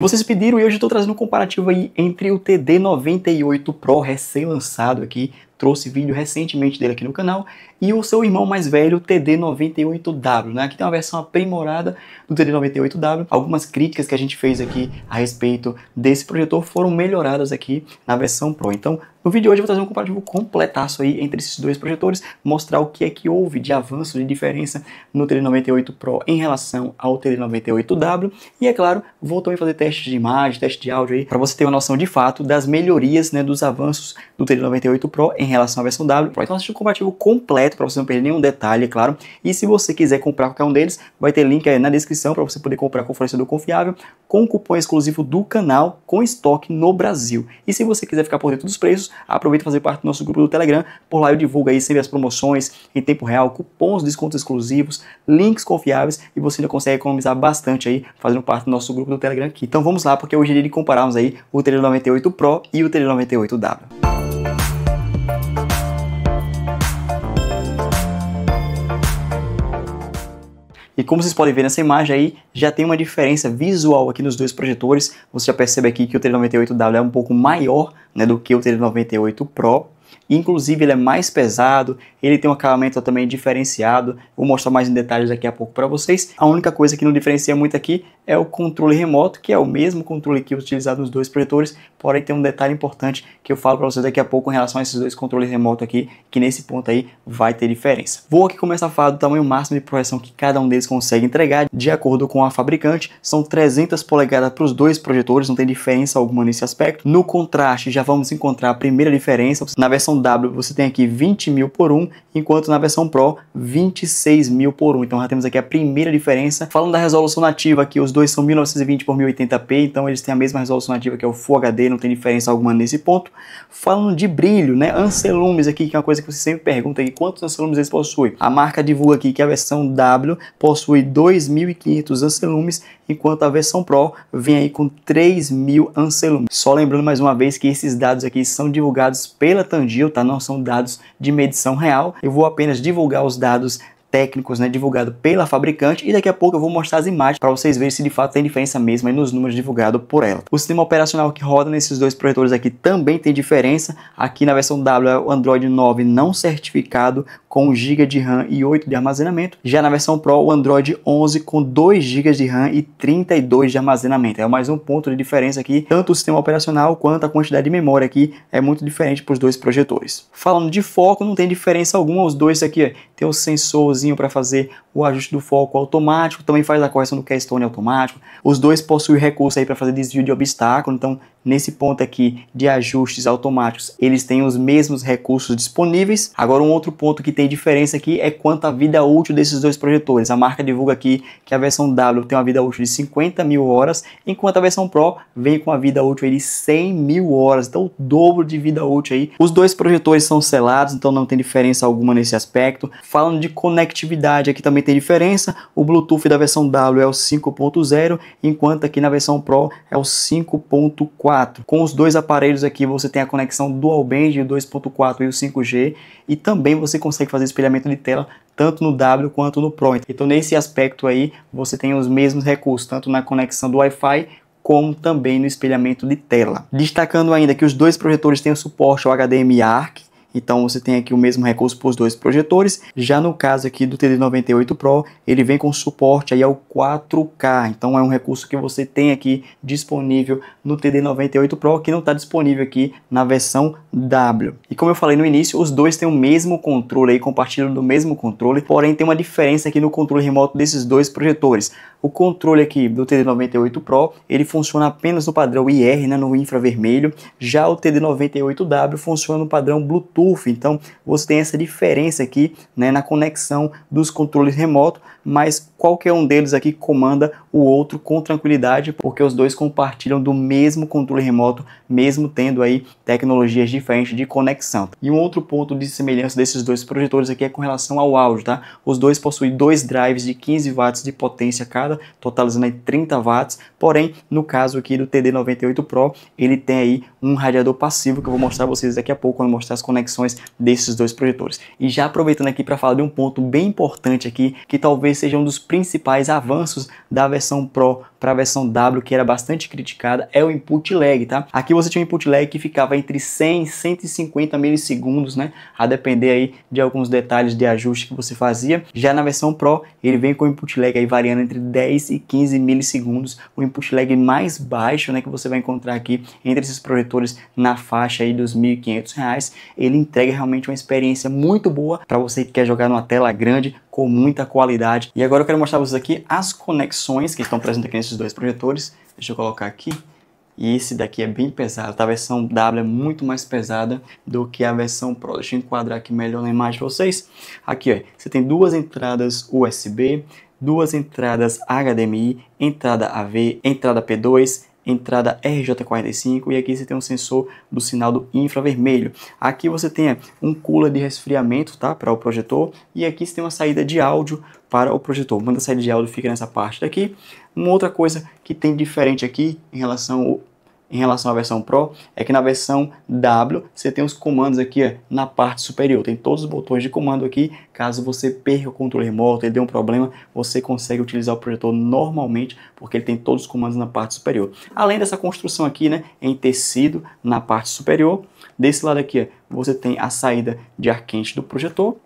Vocês pediram e hoje eu estou trazendo um comparativo aí entre o TD98 Pro recém-lançado aqui, trouxe vídeo recentemente dele aqui no canal, e o seu irmão mais velho, o TD98W, né? Aqui tem uma versão aprimorada do TD98W. Algumas críticas que a gente fez aqui a respeito desse projetor foram melhoradas aqui na versão Pro. Então, no vídeo de hoje eu vou trazer um comparativo completaço aí entre esses dois projetores, mostrar o que é que houve de avanço, de diferença no TD98 Pro em relação ao TD98W, e é claro, vou também fazer testes de imagem, teste de áudio aí, para você ter uma noção de fato das melhorias, né, dos avanços do TD98 Pro em relação à versão W. Então assiste o comparativo completo para você não perder nenhum detalhe, é claro. E se você quiser comprar qualquer um deles, vai ter link aí na descrição para você poder comprar com fornecedor confiável, com cupom exclusivo do canal, com estoque no Brasil. E se você quiser ficar por dentro dos preços, aproveita e fazer parte do nosso grupo do Telegram. Por lá eu divulgo aí sempre as promoções em tempo real, cupons, descontos exclusivos, links confiáveis, e você ainda consegue economizar bastante aí fazendo parte do nosso grupo do Telegram aqui. Então vamos lá, porque hoje é dia de compararmos aí o TD98 Pro e o TD98W. E como vocês podem ver nessa imagem aí, já tem uma diferença visual aqui nos dois projetores. Você já percebe aqui que o TD98W é um pouco maior, né, do que o TD98 Pro. Inclusive ele é mais pesado, ele tem um acabamento também diferenciado. Vou mostrar mais em detalhes daqui a pouco para vocês. A única coisa que não diferencia muito aqui é o controle remoto, que é o mesmo controle que é utilizado nos dois projetores, porém tem um detalhe importante que eu falo para vocês daqui a pouco em relação a esses dois controles remotos aqui, que nesse ponto aí vai ter diferença. Vou aqui começar a falar do tamanho máximo de projeção que cada um deles consegue entregar, de acordo com a fabricante. São 300 polegadas para os dois projetores, não tem diferença alguma nesse aspecto. No contraste já vamos encontrar a primeira diferença. Na versão W você tem aqui 20.000 por 1, enquanto na versão Pro 26.000 por 1. Então já temos aqui a primeira diferença. Falando da resolução nativa aqui, os dois são 1920 por 1080p, então eles têm a mesma resolução nativa que é o Full HD, não tem diferença alguma nesse ponto. Falando de brilho, né, ancelumes aqui, que é uma coisa que você sempre pergunta aqui, quantos ancelumes eles possuem? A marca divulga aqui que a versão W possui 2.500 ancelumes, enquanto a versão Pro vem aí com 3.000 ancelumes. Só lembrando mais uma vez que esses dados aqui são divulgados pela Tangil, tá? Não são dados de medição real. Eu vou apenas divulgar os dados técnicos, né, divulgado pela fabricante, e daqui a pouco eu vou mostrar as imagens para vocês verem se de fato tem diferença mesmo aí nos números divulgados por ela. O sistema operacional que roda nesses dois projetores aqui também tem diferença. Aqui na versão W é o Android 9 não certificado com 1 GB de RAM e 8 de armazenamento. Já na versão Pro, o Android 11 com 2 GB de RAM e 32 de armazenamento. É mais um ponto de diferença aqui. Tanto o sistema operacional quanto a quantidade de memória aqui é muito diferente para os dois projetores. Falando de foco, não tem diferença alguma. Os dois aqui ó, tem o sensorzinho para fazer o ajuste do foco automático, também faz a correção do keystone automático. Os dois possuem recurso aí para fazer desvio de obstáculo, então nesse ponto aqui de ajustes automáticos, eles têm os mesmos recursos disponíveis. Agora um outro ponto que tem diferença aqui é quanto à vida útil desses dois projetores. A marca divulga aqui que a versão W tem uma vida útil de 50.000 horas, enquanto a versão Pro vem com uma vida útil aí de 100.000 horas, então o dobro de vida útil aí. Os dois projetores são selados, então não tem diferença alguma nesse aspecto. Falando de conectividade, aqui também tem diferença. O Bluetooth da versão W é o 5.0, enquanto aqui na versão Pro é o 5.4. Com os dois aparelhos aqui você tem a conexão Dual Band, o 2.4 e o 5G, e também você consegue fazer espelhamento de tela tanto no W quanto no Pro. Então nesse aspecto aí você tem os mesmos recursos, tanto na conexão do Wi-Fi como também no espelhamento de tela. Destacando ainda que os dois projetores têm o suporte ao HDMI ARC, então você tem aqui o mesmo recurso para os dois projetores. Já no caso aqui do TD98 Pro, ele vem com suporte aí ao 4K, então é um recurso que você tem aqui disponível no TD98 Pro, que não está disponível aqui na versão W. E como eu falei no início, os dois têm o mesmo controle aí, compartilham do mesmo controle, porém tem uma diferença aqui no controle remoto desses dois projetores. O controle aqui do TD98 Pro, ele funciona apenas no padrão IR, né, no infravermelho. Já o TD98W funciona no padrão Bluetooth. Então você tem essa diferença aqui, né, na conexão dos controles remotos, mas qualquer um deles aqui comanda o outro com tranquilidade, porque os dois compartilham do mesmo controle remoto, mesmo tendo aí tecnologias diferentes de conexão. E um outro ponto de semelhança desses dois projetores aqui é com relação ao áudio, tá? Os dois possuem dois drives de 15 watts de potência cada entrada, totalizando aí 30 watts. Porém, no caso aqui do TD98 Pro, ele tem aí um radiador passivo que eu vou mostrar a vocês daqui a pouco, quando eu mostrar as conexões desses dois projetores. E já aproveitando aqui para falar de um ponto bem importante aqui, que talvez seja um dos principais avanços da versão Pro para a versão W, que era bastante criticada, é o input lag, tá? Aqui você tinha um input lag que ficava entre 100 e 150 milissegundos, né? A depender aí de alguns detalhes de ajuste que você fazia. Já na versão Pro, ele vem com o input lag aí variando entre 10 e 15 milissegundos, o input lag mais baixo, né, que você vai encontrar aqui entre esses projetores na faixa aí dos R$ 1.500. Ele entrega realmente uma experiência muito boa para você que quer jogar numa tela grande com muita qualidade. E agora eu quero mostrar para vocês aqui as conexões que estão presentes aqui nesses dois projetores. Deixa eu colocar aqui. E esse daqui é bem pesado, tá? A versão W é muito mais pesada do que a versão Pro. Deixa eu enquadrar aqui melhor na imagem para vocês. Aqui, ó, você tem duas entradas USB, duas entradas HDMI, entrada AV, entrada P2, entrada RJ45, e aqui você tem um sensor do sinal do infravermelho. Aqui você tem um cooler de resfriamento, tá, para o projetor, e aqui você tem uma saída de áudio para o projetor. Uma da saída de áudio fica nessa parte daqui. Uma outra coisa que tem diferente aqui em relação à versão Pro é que na versão W você tem os comandos aqui, ó, na parte superior. Tem todos os botões de comando aqui. Caso você perca o controle remoto, ele dê um problema, você consegue utilizar o projetor normalmente, porque ele tem todos os comandos na parte superior. Além dessa construção aqui, né, em tecido na parte superior. Desse lado aqui, ó, você tem a saída de ar quente do projetor.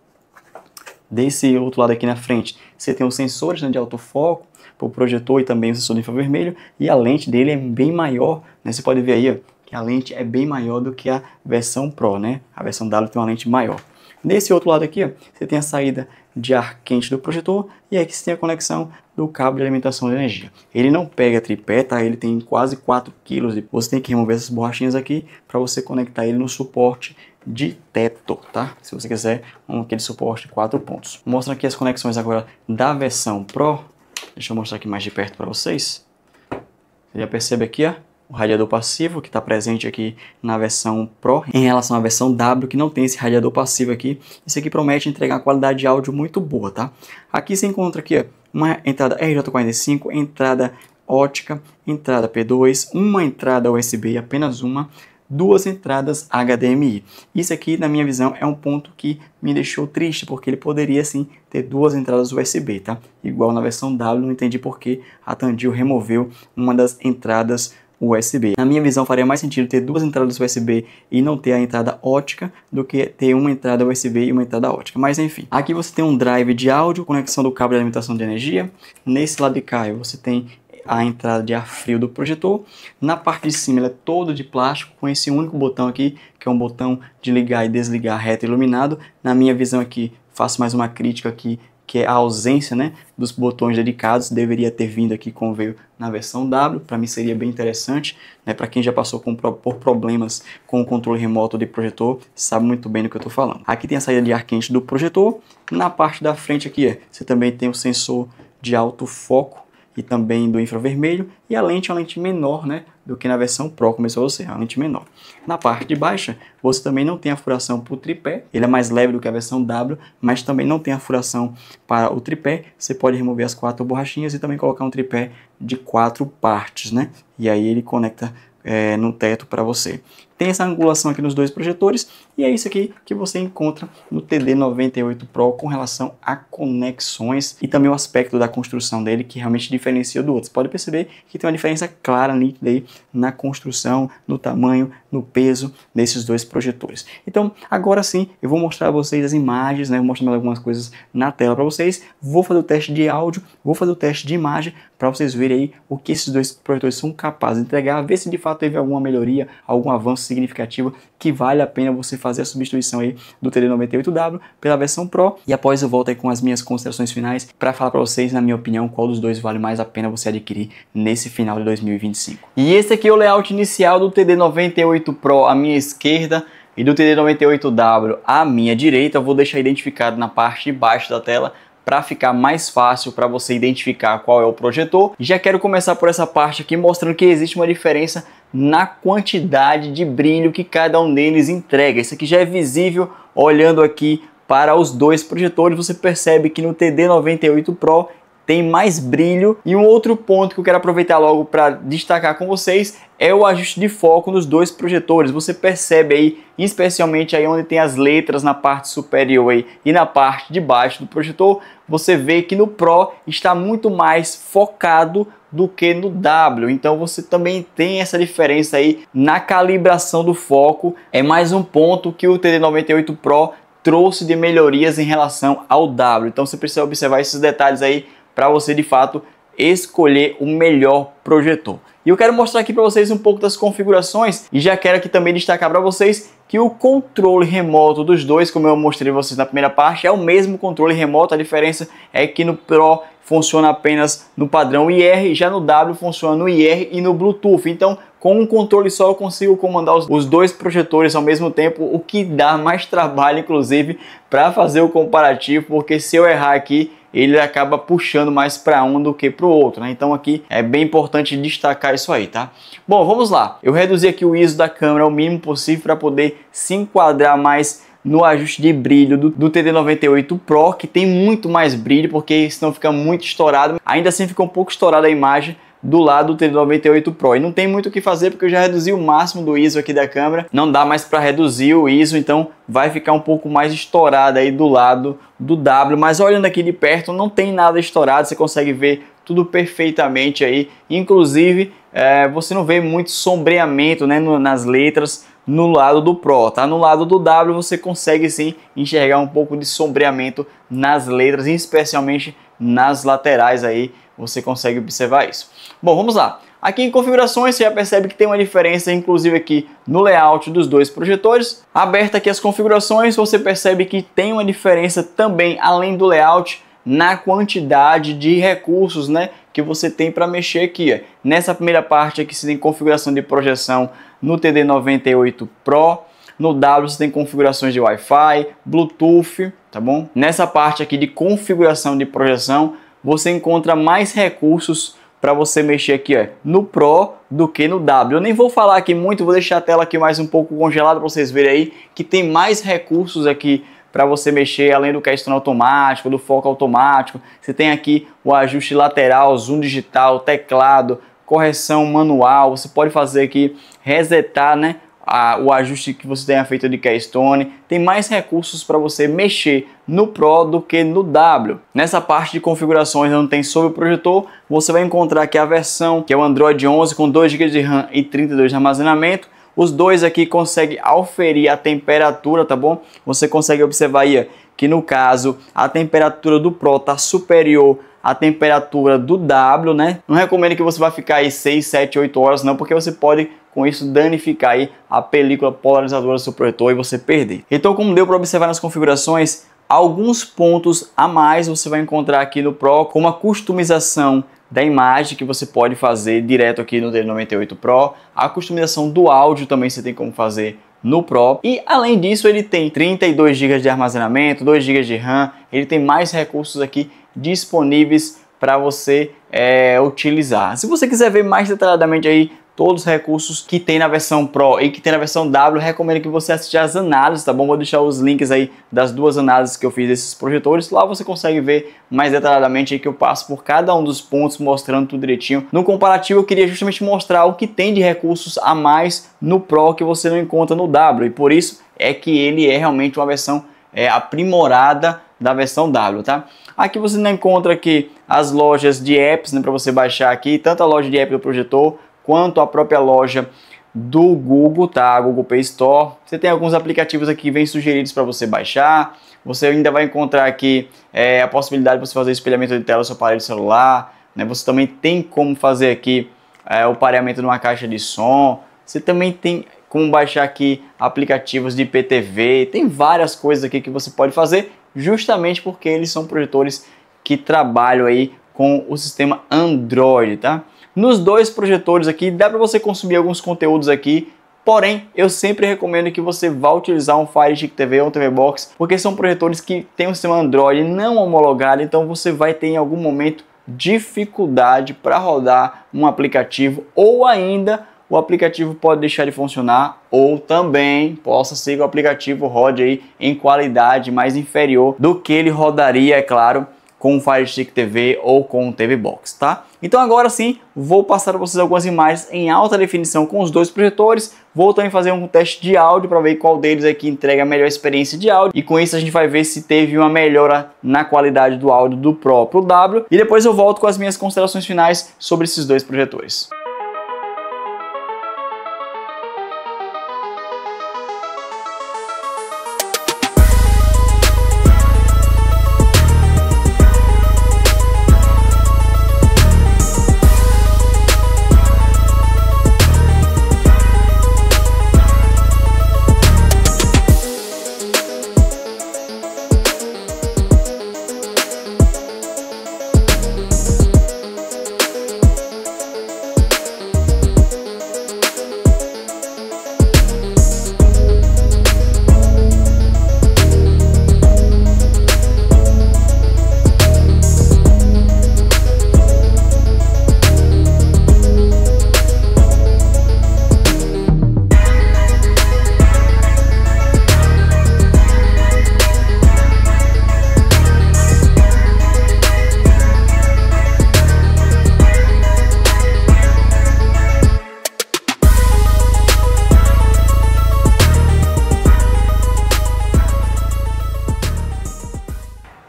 Desse outro lado aqui na frente, você tem os sensores, né, de autofoco para o projetor e também o sensor do infravermelho, e a lente dele é bem maior, né? Você pode ver aí, ó, que a lente é bem maior do que a versão Pro, né? A versão W tem uma lente maior. Nesse outro lado aqui, ó, você tem a saída de ar quente do projetor, e aqui você tem a conexão do cabo de alimentação de energia. Ele não pega tripé, tá? Ele tem quase 4 kg. Você tem que remover essas borrachinhas aqui para você conectar ele no suporte de teto, tá? Se você quiser aquele suporte de 4 pontos. Mostra aqui as conexões agora da versão Pro. Deixa eu mostrar aqui mais de perto para vocês. Você já percebe aqui, ó, o radiador passivo que está presente aqui na versão Pro, em relação à versão W, que não tem esse radiador passivo aqui. Isso aqui promete entregar uma qualidade de áudio muito boa, tá? Aqui você encontra aqui, ó, uma entrada RJ45, entrada ótica, entrada P2, uma entrada USB, apenas uma, duas entradas HDMI. Isso aqui, na minha visão, é um ponto que me deixou triste, porque ele poderia sim ter duas entradas USB, tá? Igual na versão W, não entendi por que a Tandil removeu uma das entradas USB. Na minha visão, faria mais sentido ter duas entradas USB e não ter a entrada ótica do que ter uma entrada USB e uma entrada ótica. Mas enfim, aqui você tem um drive de áudio, conexão do cabo de alimentação de energia. Nesse lado de cá você tem a entrada de ar frio do projetor. Na parte de cima ela é toda de plástico, com esse único botão aqui, que é um botão de ligar e desligar retroiluminado. Na minha visão aqui, faço mais uma crítica aqui, que é a ausência, né, dos botões dedicados. Deveria ter vindo aqui como veio na versão W. Para mim seria bem interessante, né, para quem já passou por problemas com o controle remoto de projetor, sabe muito bem do que eu estou falando. Aqui tem a saída de ar quente do projetor. Na parte da frente aqui, você também tem o sensor de alto foco e também do infravermelho, e a lente é uma lente menor, né, do que na versão Pro, começou a ser, uma lente menor. Na parte de baixo, você também não tem a furação para o tripé, ele é mais leve do que a versão W, mas também não tem a furação para o tripé. Você pode remover as 4 borrachinhas e também colocar um tripé de 4 partes, né, e aí ele conecta no teto para você. Tem essa angulação aqui nos dois projetores, e é isso aqui que você encontra no TD98 Pro com relação a conexões e também o aspecto da construção dele, que realmente diferencia do outro. Você pode perceber que tem uma diferença clara, nítida aí na construção, no tamanho, no peso desses dois projetores. Então, agora sim, eu vou mostrar a vocês as imagens, né? Vou mostrar mais algumas coisas na tela para vocês. Vou fazer o teste de áudio, vou fazer o teste de imagem para vocês verem aí o que esses dois projetores são capazes de entregar, ver se de fato teve alguma melhoria, algum avanço significativo que vale a pena você fazer a substituição aí do TD98W pela versão Pro. E após eu volto aí com as minhas considerações finais para falar para vocês, na minha opinião, qual dos dois vale mais a pena você adquirir nesse final de 2025. E esse aqui é o layout inicial do TD98 Pro à minha esquerda e do TD98W à minha direita. Eu vou deixar identificado na parte de baixo da tela para ficar mais fácil para você identificar qual é o projetor. Já quero começar por essa parte aqui, mostrando que existe uma diferença na quantidade de brilho que cada um deles entrega. Isso aqui já é visível olhando aqui para os dois projetores. Você percebe que no TD98 Pro tem mais brilho. E um outro ponto que eu quero aproveitar logo para destacar com vocês é o ajuste de foco nos dois projetores. Você percebe aí, especialmente aí onde tem as letras na parte superior aí e na parte de baixo do projetor, você vê que no Pro está muito mais focado do que no W. Então você também tem essa diferença aí na calibração do foco. É mais um ponto que o TD98 Pro trouxe de melhorias em relação ao W. Então você precisa observar esses detalhes aí para você de fato escolher o melhor projetor. E eu quero mostrar aqui para vocês um pouco das configurações e já quero aqui também destacar para vocês que o controle remoto dos dois, como eu mostrei para vocês na primeira parte, é o mesmo controle remoto. A diferença é que no Pro funciona apenas no padrão IR, já no W funciona no IR e no Bluetooth. Então, com um controle só eu consigo comandar os dois projetores ao mesmo tempo, o que dá mais trabalho, inclusive, para fazer o comparativo, porque se eu errar aqui, ele acaba puxando mais para um do que para o outro, né? Então aqui é bem importante destacar isso aí, tá? Bom, vamos lá. Eu reduzi aqui o ISO da câmera ao mínimo possível para poder se enquadrar mais no ajuste de brilho do TD98 Pro, que tem muito mais brilho, porque senão fica muito estourado. Ainda assim fica um pouco estourada a imagem do lado do TD98 Pro. E não tem muito o que fazer, porque eu já reduzi o máximo do ISO aqui da câmera. Não dá mais para reduzir o ISO, então vai ficar um pouco mais estourado aí do lado do W. Mas olhando aqui de perto, não tem nada estourado, você consegue ver tudo perfeitamente aí. Inclusive, você não vê muito sombreamento, né, nas letras no lado do Pro, tá? No lado do W você consegue sim enxergar um pouco de sombreamento nas letras, especialmente nas laterais aí, você consegue observar isso. Bom, vamos lá. Aqui em configurações você já percebe que tem uma diferença, inclusive aqui no layout dos dois projetores. Aberta aqui as configurações, você percebe que tem uma diferença também, além do layout, na quantidade de recursos, né, que você tem para mexer aqui. Ó. Nessa primeira parte aqui você tem configuração de projeção no TD98 Pro. No W você tem configurações de Wi-Fi, Bluetooth, tá bom? Nessa parte aqui de configuração de projeção, você encontra mais recursos para você mexer aqui, ó, no Pro do que no W. Eu nem vou falar aqui muito, vou deixar a tela aqui mais um pouco congelada para vocês verem aí que tem mais recursos aqui para você mexer, além do questão automático, do foco automático. Você tem aqui o ajuste lateral, zoom digital, teclado, correção manual. Você pode fazer aqui, resetar, né, o ajuste que você tenha feito de keystone. Tem mais recursos para você mexer no Pro do que no W. Nessa parte de configurações não tem sobre o projetor, você vai encontrar aqui a versão que é o Android 11 com 2 GB de RAM e 32 de armazenamento. Os dois aqui conseguem aferir a temperatura, tá bom? Você consegue observar aí que no caso a temperatura do Pro está superior à temperatura do W, né? Não recomendo que você vá ficar aí 6, 7, 8 horas não, porque você pode com isso danificar aí a película polarizadora do seu projetor e você perder. Então, como deu para observar nas configurações, alguns pontos a mais você vai encontrar aqui no Pro, como a customização da imagem que você pode fazer direto aqui no TD98 Pro, a customização do áudio também você tem como fazer no Pro, e além disso ele tem 32 GB de armazenamento, 2 GB de RAM, ele tem mais recursos aqui disponíveis para você utilizar. Se você quiser ver mais detalhadamente aí todos os recursos que tem na versão Pro e que tem na versão W, recomendo que você assista as análises, tá bom? Vou deixar os links aí das duas análises que eu fiz desses projetores. Lá você consegue ver mais detalhadamente aí que eu passo por cada um dos pontos, mostrando tudo direitinho. No comparativo, eu queria justamente mostrar o que tem de recursos a mais no Pro que você não encontra no W. E por isso é que ele é realmente uma versão aprimorada da versão W, tá? Aqui você não encontra aqui as lojas de apps, né, para você baixar aqui, tanto a loja de app do projetor, quanto a própria loja do Google, tá? A Google Play Store. Você tem alguns aplicativos aqui que vêm sugeridos para você baixar. Você ainda vai encontrar aqui a possibilidade de você fazer espelhamento de tela do seu aparelho celular, né? Você também tem como fazer aqui o pareamento numa caixa de som. Você também tem como baixar aqui aplicativos de IPTV. Tem várias coisas aqui que você pode fazer, justamente porque eles são projetores que trabalham aí com o sistema Android, tá? Nos dois projetores aqui dá para você consumir alguns conteúdos aqui, porém eu sempre recomendo que você vá utilizar um Fire Stick TV ou um TV Box, porque são projetores que têm um sistema Android não homologado, então você vai ter em algum momento dificuldade para rodar um aplicativo, ou ainda o aplicativo pode deixar de funcionar, ou também possa ser que o aplicativo rode aí em qualidade mais inferior do que ele rodaria, é claro, com o Fire Stick TV ou com o TV Box, tá? Então agora sim, vou passar para vocês algumas imagens em alta definição com os dois projetores. Vou também fazer um teste de áudio para ver qual deles aqui entrega a melhor experiência de áudio. E com isso a gente vai ver se teve uma melhora na qualidade do áudio do Pro pro W. E depois eu volto com as minhas considerações finais sobre esses dois projetores.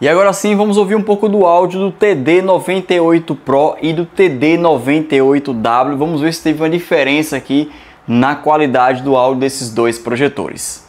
E agora sim, vamos ouvir um pouco do áudio do TD98 Pro e do TD98W. Vamos ver se teve uma diferença aqui na qualidade do áudio desses dois projetores.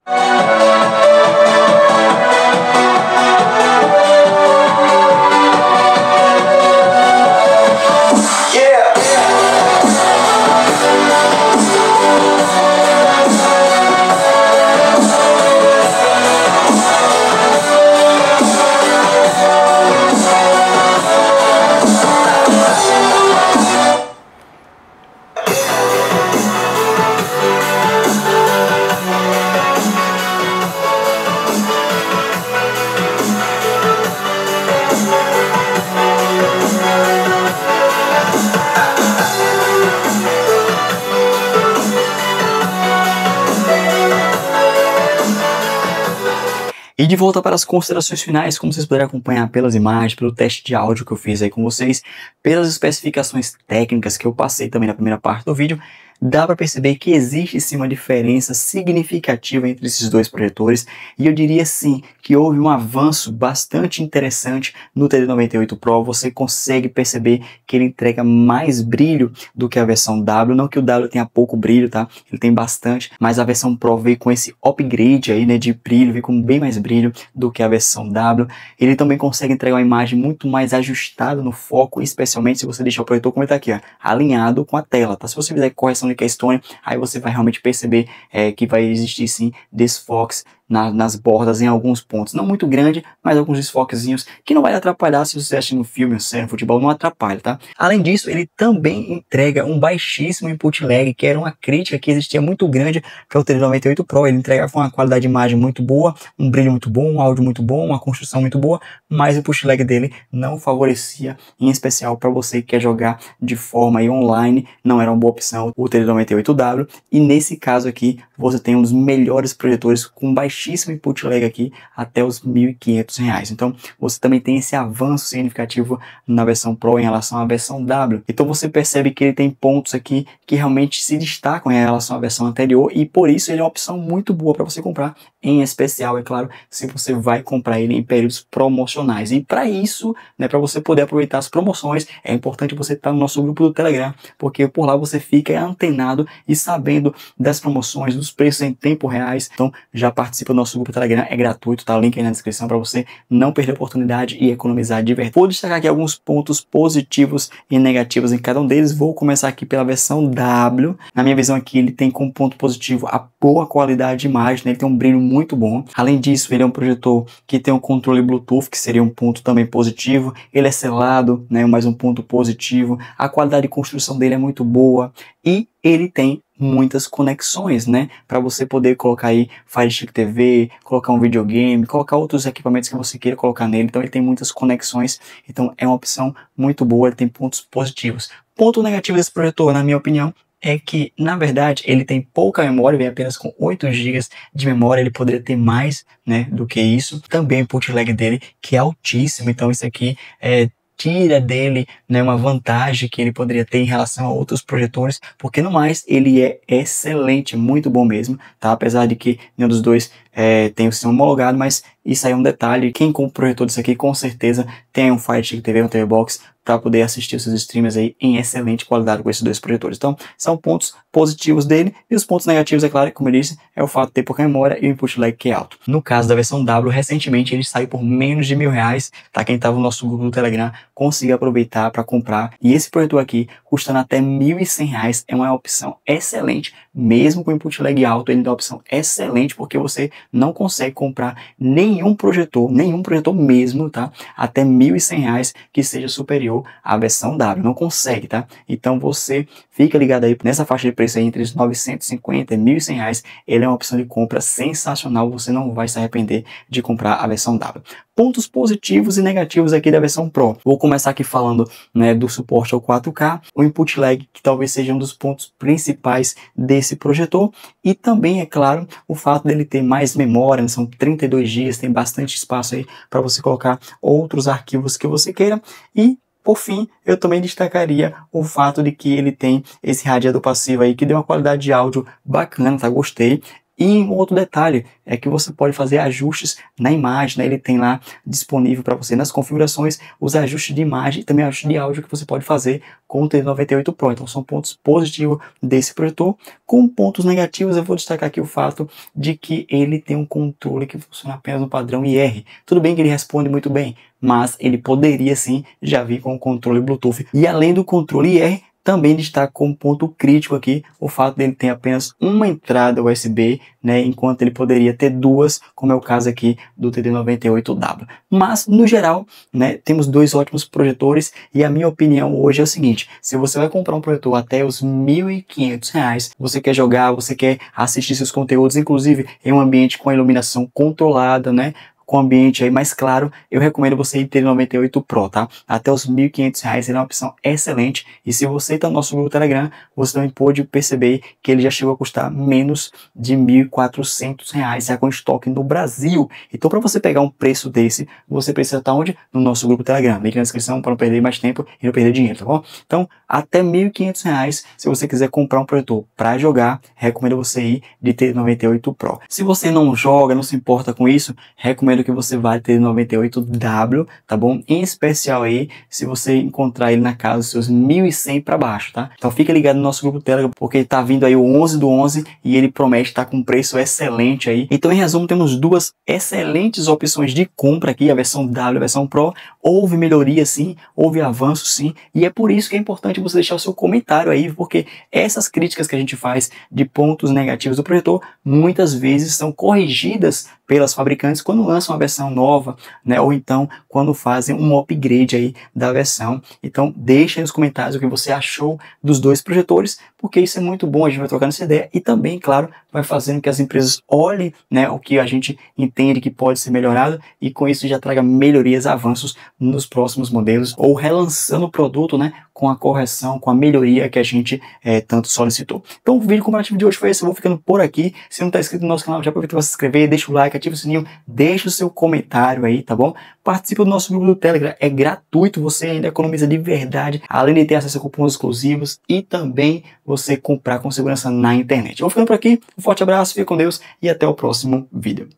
E de volta para as considerações finais, como vocês puderam acompanhar pelas imagens, pelo teste de áudio que eu fiz aí com vocês, pelas especificações técnicas que eu passei também na primeira parte do vídeo, dá para perceber que existe sim uma diferença significativa entre esses dois projetores, e eu diria sim que houve um avanço bastante interessante no TD98 Pro. Você consegue perceber que ele entrega mais brilho do que a versão W, não que o W tenha pouco brilho, tá? Ele tem bastante, mas a versão Pro veio com esse upgrade aí, né, de brilho, veio com bem mais brilho do que a versão W. Ele também consegue entregar uma imagem muito mais ajustada no foco, especialmente se você deixar o projetor, como ele tá aqui, ó, alinhado com a tela, tá? Se você fizer correção de keystone, aí você vai realmente perceber que vai existir sim desfoques nas bordas em alguns pontos, não muito grande, mas alguns desfoquezinhos que não vai atrapalhar se você assistir no filme, série, no futebol, não atrapalha, tá? Além disso, ele também entrega um baixíssimo input lag, que era uma crítica que existia muito grande para o TD98 Pro. Ele entregava uma qualidade de imagem muito boa, um brilho muito bom, um áudio muito bom, uma construção muito boa, mas o input lag dele não favorecia, em especial para você que quer jogar de forma aí online, não era uma boa opção o TD98W, e nesse caso aqui, você tem um dos melhores projetores com baixíssimo input lag aqui, até os R$ 1.500. Então, você também tem esse avanço significativo na versão Pro em relação à versão W. Então, você percebe que ele tem pontos aqui que realmente se destacam em relação à versão anterior, e por isso ele é uma opção muito boa para você comprar, em especial, é claro, se você vai comprar ele em períodos promocionais. E para isso, né, para você poder aproveitar as promoções, é importante você estar no nosso grupo do Telegram, porque por lá você fica antenado e sabendo das promoções, dos preços em tempo reais. Então, já participa do nosso grupo Telegram, é gratuito, tá? O link aí na descrição para você não perder a oportunidade e economizar de verdade. Vou destacar aqui alguns pontos positivos e negativos em cada um deles. Vou começar aqui pela versão W. Na minha visão aqui, ele tem como ponto positivo a boa qualidade de imagem, né? Ele tem um brilho muito bom. Além disso, ele é um projetor que tem um controle Bluetooth, que seria um ponto também positivo. Ele é selado, né? Mais um ponto positivo. A qualidade de construção dele é muito boa e ele tem muitas conexões, né, para você poder colocar aí Fire Stick TV, colocar um videogame, colocar outros equipamentos que você queira colocar nele. Então ele tem muitas conexões, então é uma opção muito boa, ele tem pontos positivos. Ponto negativo desse projetor, na minha opinião, é que, na verdade, ele tem pouca memória, vem apenas com 8 GB de memória, ele poderia ter mais, né, do que isso. Também o input lag dele, que é altíssimo, então isso aqui tira dele, né, uma vantagem que ele poderia ter em relação a outros projetores, porque no mais ele é excelente, muito bom mesmo, tá? Apesar de que nenhum dos dois tem o sistema homologado, mas isso aí é um detalhe. Quem compra o projetor disso aqui, com certeza tem um Fire Stick TV, um TV Box, para poder assistir os seus streams aí em excelente qualidade com esses dois projetores. Então, são pontos positivos dele, e os pontos negativos, é claro, como eu disse, é o fato de ter pouca memória e o input lag que é alto. No caso da versão W, recentemente ele saiu por menos de R$1.000, tá? Quem estava no nosso grupo do Telegram conseguiu aproveitar para comprar, e esse projetor aqui, custando até R$1.100, é uma opção excelente, mesmo com input lag alto, ele dá uma opção excelente, porque você não consegue comprar nenhum projetor mesmo, tá? Até R$1.100 que seja superior à versão W, não consegue, tá? Então você fica ligado aí nessa faixa de preço aí entre os 950 e R$1.100, ele é uma opção de compra sensacional, você não vai se arrepender de comprar a versão W. Pontos positivos e negativos aqui da versão Pro. Vou começar aqui falando, né, do suporte ao 4K, o input lag, que talvez seja um dos pontos principais desse projetor, e também, é claro, o fato dele ter mais memória, né, são 32 GB, tem bastante espaço aí para você colocar outros arquivos que você queira. E por fim, eu também destacaria o fato de que ele tem esse radiador passivo aí que deu uma qualidade de áudio bacana, tá? Gostei. E um outro detalhe é que você pode fazer ajustes na imagem, né? Ele tem lá disponível para você nas configurações os ajustes de imagem e também ajustes de áudio que você pode fazer com o TD98 Pro. Então são pontos positivos desse projetor. Com pontos negativos eu vou destacar aqui o fato de que ele tem um controle que funciona apenas no padrão IR. Tudo bem que ele responde muito bem, mas ele poderia sim já vir com o controle Bluetooth. E além do controle IR, também destaco como ponto crítico aqui o fato dele ter apenas uma entrada USB, né, enquanto ele poderia ter duas, como é o caso aqui do TD98W. Mas, no geral, né, temos dois ótimos projetores, e a minha opinião hoje é o seguinte: se você vai comprar um projetor até os R$1.500, você quer jogar, você quer assistir seus conteúdos, inclusive em um ambiente com a iluminação controlada, né, com ambiente aí mais claro, eu recomendo você ir ter 98 Pro, tá? Até os R$1.500 ele é uma opção excelente, e se você está no nosso grupo Telegram, você também pode perceber que ele já chegou a custar menos de R$1.400, já com estoque no Brasil. Então, para você pegar um preço desse, você precisa estar onde? No nosso grupo Telegram. Link na descrição para não perder mais tempo e não perder dinheiro, tá bom? Então, até R$1.500, se você quiser comprar um projetor para jogar, recomendo você ir de TD98 Pro. Se você não joga, não se importa com isso, recomendo que você vá ter 98W, tá bom? Em especial aí, se você encontrar ele na casa dos seus 1.100 para baixo, tá? Então fica ligado no nosso grupo Telegram, porque tá vindo aí o 11 do 11 e ele promete estar com um preço excelente aí. Então, em resumo, temos duas excelentes opções de compra aqui, a versão W e a versão Pro. Houve melhoria sim, houve avanço sim, e é por isso que é importante você deixar o seu comentário aí, porque essas críticas que a gente faz de pontos negativos do projetor, muitas vezes são corrigidas pelas fabricantes quando lançam uma versão nova, né? Ou então quando fazem um upgrade aí da versão. Então deixa aí nos comentários o que você achou dos dois projetores, porque isso é muito bom, a gente vai trocando essa ideia, e também, claro, vai fazendo que as empresas olhem, né, o que a gente entende que pode ser melhorado, e com isso já traga melhorias, avanços nos próximos modelos, ou relançando o produto, né, com a correção, com a melhoria que a gente tanto solicitou. Então o vídeo comparativo de hoje foi esse, eu vou ficando por aqui. Se não está inscrito no nosso canal, já aproveita para se inscrever, deixa o like, ativa o sininho, deixa o seu comentário aí, tá bom? Participa do nosso grupo do Telegram, é gratuito, você ainda economiza de verdade, além de ter acesso a cupons exclusivos e também você comprar com segurança na internet. Eu vou ficando por aqui, um forte abraço, fica com Deus e até o próximo vídeo.